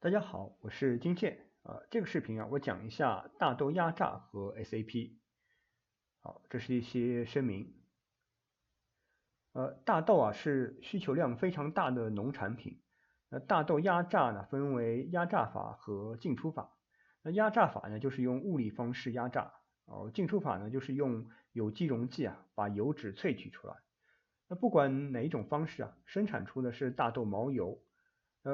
大家好，我是金建。这个视频我讲一下大豆压榨和 SAP。好，这是一些声明。大豆是需求量非常大的农产品。大豆压榨呢分为压榨法和浸出法。那压榨法呢就是用物理方式压榨，浸出法呢就是用有机溶剂把油脂萃取出来。那不管哪一种方式生产出的是大豆毛油。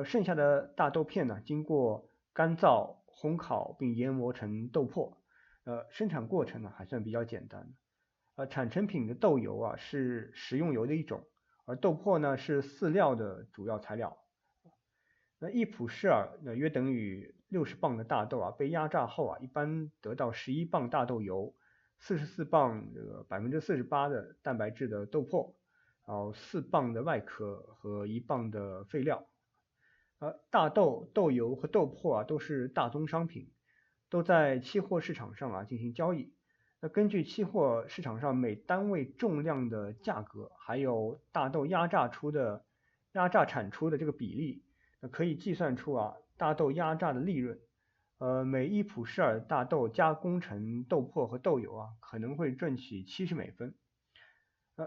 剩下的大豆片呢，经过干燥、烘烤并研磨成豆粕。生产过程呢还算比较简单。产成品的豆油是食用油的一种，而豆粕呢是饲料的主要材料。那一普式约等于60磅的大豆被压榨后一般得到11磅大豆油、44磅48%的蛋白质的豆粕，4磅的外壳和1磅的废料。大豆、豆油和豆粕都是大宗商品，都在期货市场上进行交易。那根据期货市场上每单位重量的价格，还有大豆压榨产出的这个比例，那可以计算出大豆压榨的利润。每一普式大豆加工成豆粕和豆油可能会赚取70美分。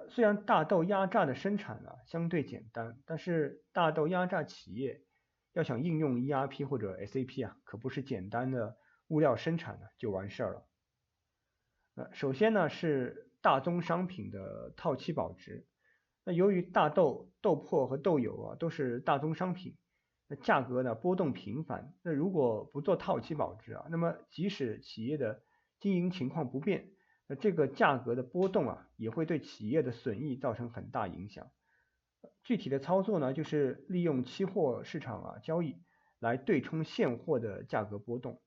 虽然大豆压榨的生产相对简单，但是大豆压榨企业要想应用 ERP 或者 SAP 可不是简单的物料生产就完事儿了。首先呢是大宗商品的套期保值。那由于大豆、豆粕和豆油都是大宗商品，那价格呢波动频繁。那如果不做套期保值那么即使企业的经营情况不变，那这个价格的波动也会对企业的损益造成很大影响。具体的操作呢，就是利用期货市场交易来对冲现货的价格波动。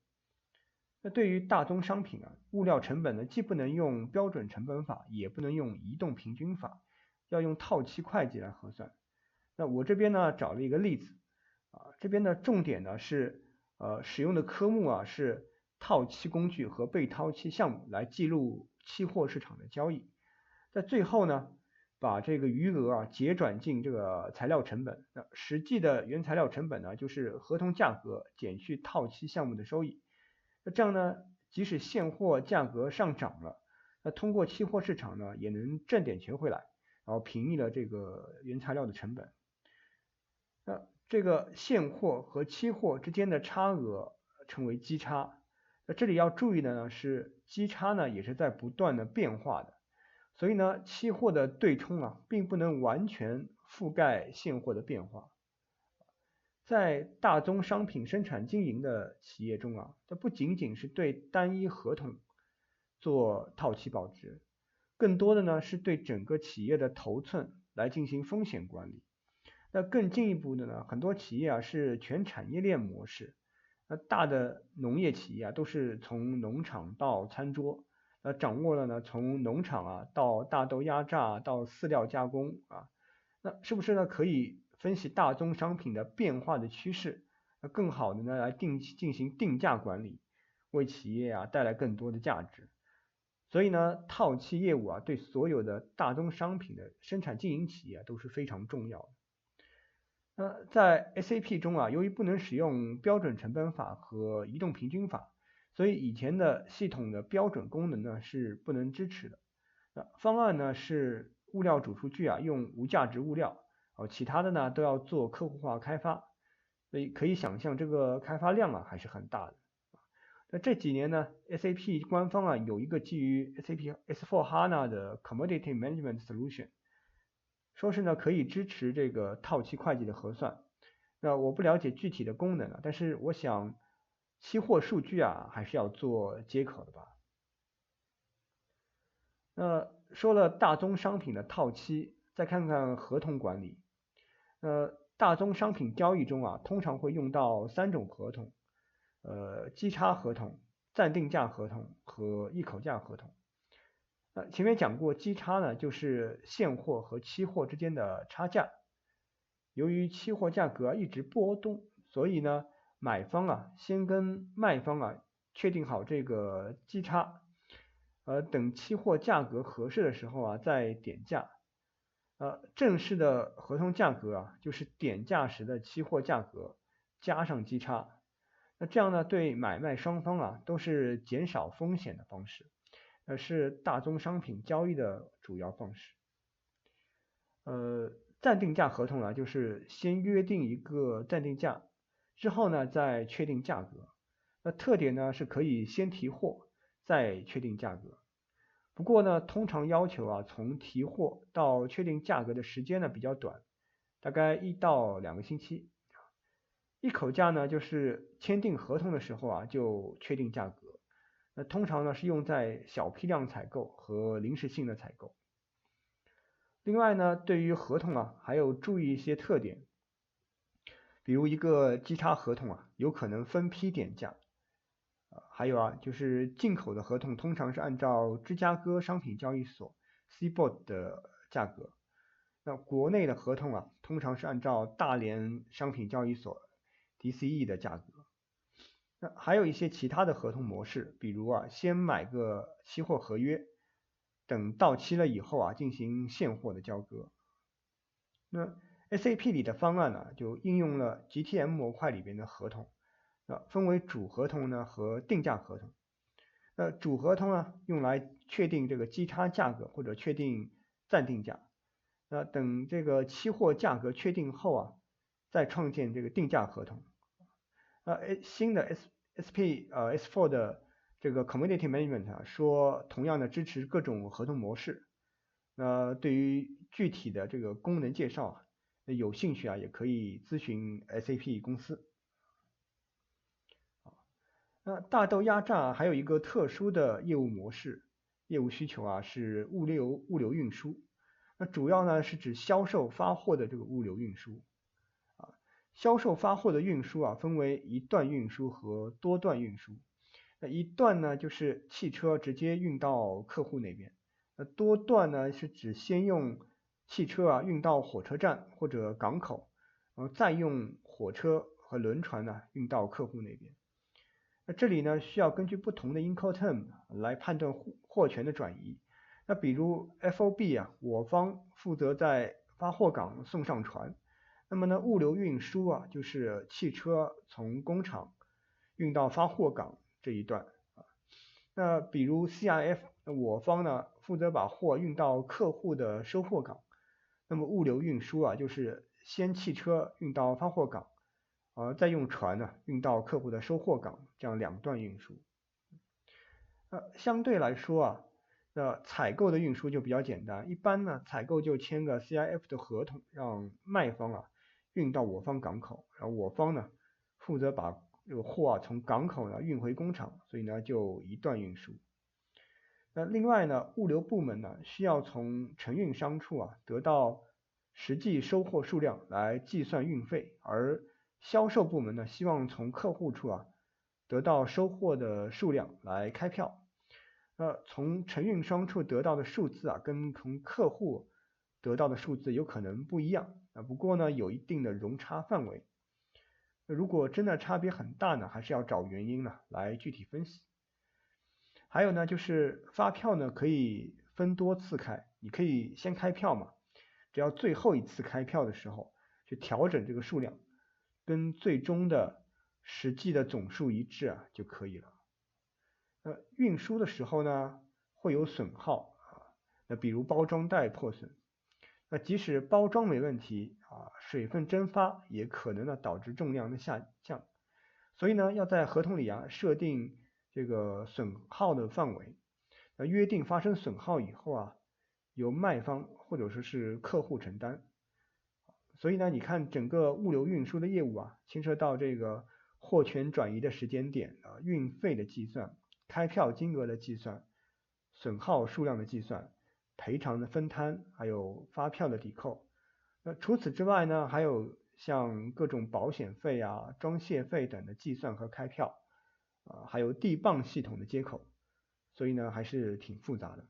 那对于大宗商品物料成本呢，既不能用标准成本法，也不能用移动平均法，要用套期会计来核算。那我这边呢找了一个例子这边的重点呢是使用的科目是套期工具和被套期项目来记录期货市场的交易。在最后呢，把这个余额结转进这个材料成本。那实际的原材料成本呢，就是合同价格减去套期项目的收益。那这样呢，即使现货价格上涨了，那通过期货市场呢，也能挣点钱回来，然后平抑了这个原材料的成本。那这个现货和期货之间的差额称为基差。那这里要注意的呢是，基差呢也是在不断的变化的，所以呢，期货的对冲并不能完全覆盖现货的变化。在大宗商品生产经营的企业中这不仅仅是对单一合同做套期保值，更多的呢是对整个企业的头寸来进行风险管理。那更进一步的呢，很多企业是全产业链模式。那大的农业企业都是从农场到餐桌，掌握了呢从农场到大豆压榨到饲料加工那是不是呢可以分析大宗商品的变化的趋势，更好的呢来进行定价管理，为企业带来更多的价值。所以呢，套期业务对所有的大宗商品的生产经营企业都是非常重要的。在 SAP 中由于不能使用标准成本法和移动平均法，所以以前的系统的标准功能呢是不能支持的。方案呢是物料主数据用无价值物料，其他的呢都要做客户化开发，所以可以想象这个开发量还是很大的。那这几年呢 ，SAP 官方有一个基于 SAP S4HANA 的 Commodity Management Solution，说是呢可以支持这个套期会计的核算。那我不了解具体的功能但是我想期货数据还是要做接口的吧。那说了大宗商品的套期，再看看合同管理。大宗商品交易中通常会用到3种合同，基差合同、暂定价合同和一口价合同。前面讲过，基差呢就是现货和期货之间的差价。由于期货价格一直波动，所以呢，买方先跟卖方确定好这个基差，等期货价格合适的时候再点价。正式的合同价格就是点价时的期货价格加上基差。那这样呢，对买卖双方啊都是减少风险的方式，是大宗商品交易的主要方式。暂定价合同啊，就是先约定一个暂定价，之后呢再确定价格。那特点呢是可以先提货，再确定价格。不过呢，通常要求啊，从提货到确定价格的时间呢比较短，大概1到2个星期。一口价呢，就是签订合同的时候啊就确定价格。那通常呢是用在小批量采购和临时性的采购。另外呢，对于合同啊，还有注意一些特点，比如一个基差合同啊，有可能分批点价。还有啊，就是进口的合同通常是按照芝加哥商品交易所 CBOT 的价格，那国内的合同啊，通常是按照大连商品交易所 DCE 的价格。那还有一些其他的合同模式，比如啊，先买个期货合约，等到期了以后啊，进行现货的交割。那 SAP 里的方案呢，就应用了 GTM 模块里边的合同，分为主合同呢和定价合同。主合同呢用来确定这个基差价格或者确定暂定价。那等这个期货价格确定后啊，再创建这个定价合同。新的 S4 的这个 Commodity Management 啊，说同样的支持各种合同模式。对于具体的这个功能介绍啊，有兴趣啊也可以咨询 SAP 公司。那大豆压榨还有一个特殊的业务模式，业务需求啊是物流运输。那主要呢是指销售发货的这个物流运输。销售发货的运输啊分为一段运输和多段运输。那一段呢就是汽车直接运到客户那边。多段呢是指先用汽车啊运到火车站或者港口，然后再用火车和轮船呢运到客户那边。那这里呢需要根据不同的 Incoterm 来判断货权的转移。那比如 FOB 啊，我方负责在发货港送上船。那么呢，物流运输啊，就是汽车从工厂运到发货港这一段。那比如 CIF， 我方呢负责把货运到客户的收货港。那么物流运输啊，就是先汽车运到发货港，再用船呢运到客户的收货港，这样2段运输。相对来说啊，采购的运输就比较简单，一般呢采购就签个 CIF 的合同，让卖方啊运到我方港口，然后我方呢负责把这个货啊从港口呢运回工厂，所以呢就1段运输。另外呢，物流部门呢需要从承运商处啊得到实际收货数量来计算运费，而销售部门呢希望从客户处啊得到收货的数量来开票。从承运商处得到的数字啊跟从客户得到的数字有可能不一样，不过呢有一定的容差范围。如果真的差别很大呢，还是要找原因呢来具体分析。还有呢，就是发票呢可以分多次开，你可以先开票嘛，只要最后一次开票的时候去调整这个数量，跟最终的实际的总数一致啊就可以了。运输的时候呢会有损耗啊，那比如包装袋破损，那即使包装没问题啊，水分蒸发也可能呢导致重量的下降。所以呢要在合同里啊设定这个损耗的范围，约定发生损耗以后啊，由卖方或者说是客户承担。所以呢，你看整个物流运输的业务啊，牵涉到这个货权转移的时间点啊，运费的计算、开票金额的计算、损耗数量的计算、赔偿的分摊，还有发票的抵扣。除此之外呢，还有像各种保险费啊、装卸费等的计算和开票，还有地磅系统的接口，所以呢还是挺复杂的。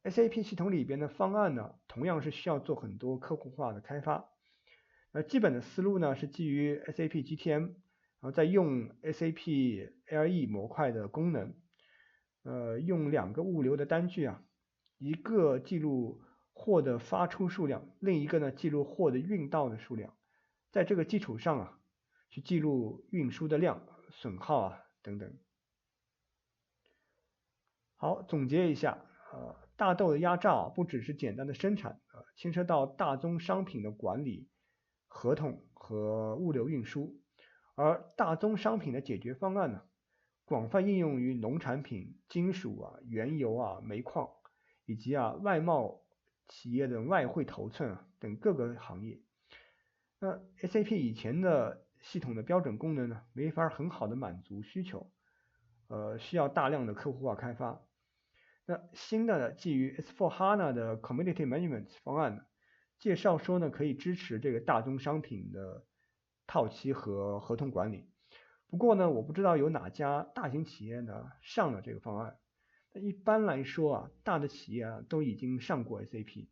SAP 系统里边的方案呢，同样是需要做很多客户化的开发。基本的思路呢是基于 SAP GTM， 然后再用 SAP LE 模块的功能，用2个物流的单据啊，一个记录货的发出数量，另一个呢记录货的运到的数量，在这个基础上啊，去记录运输的量、损耗啊等等。好，总结一下，大豆的压榨不只是简单的生产，牵涉到大宗商品的管理、合同和物流运输。而大宗商品的解决方案呢，广泛应用于农产品、金属啊、原油啊、煤矿，以及外贸企业的外汇头寸等各个行业。那 SAP 以前的系统的标准功能呢，没法很好的满足需求，需要大量的客户化开发。那新的基于 S4HANA 的 Commodity Management 方案呢，介绍说呢可以支持这个大宗商品的套期和合同管理。不过呢，我不知道有哪家大型企业呢上了这个方案。那一般来说大的企业都已经上过 SAP。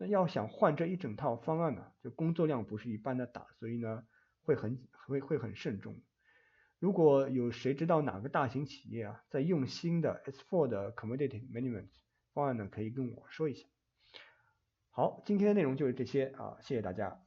那要想换这一整套方案呢，就工作量不是一般的大，所以呢会很慎重。如果有谁知道哪个大型企业在用新的 S4 的 Commodity Management 方案呢，可以跟我说一下。好，今天的内容就是这些谢谢大家。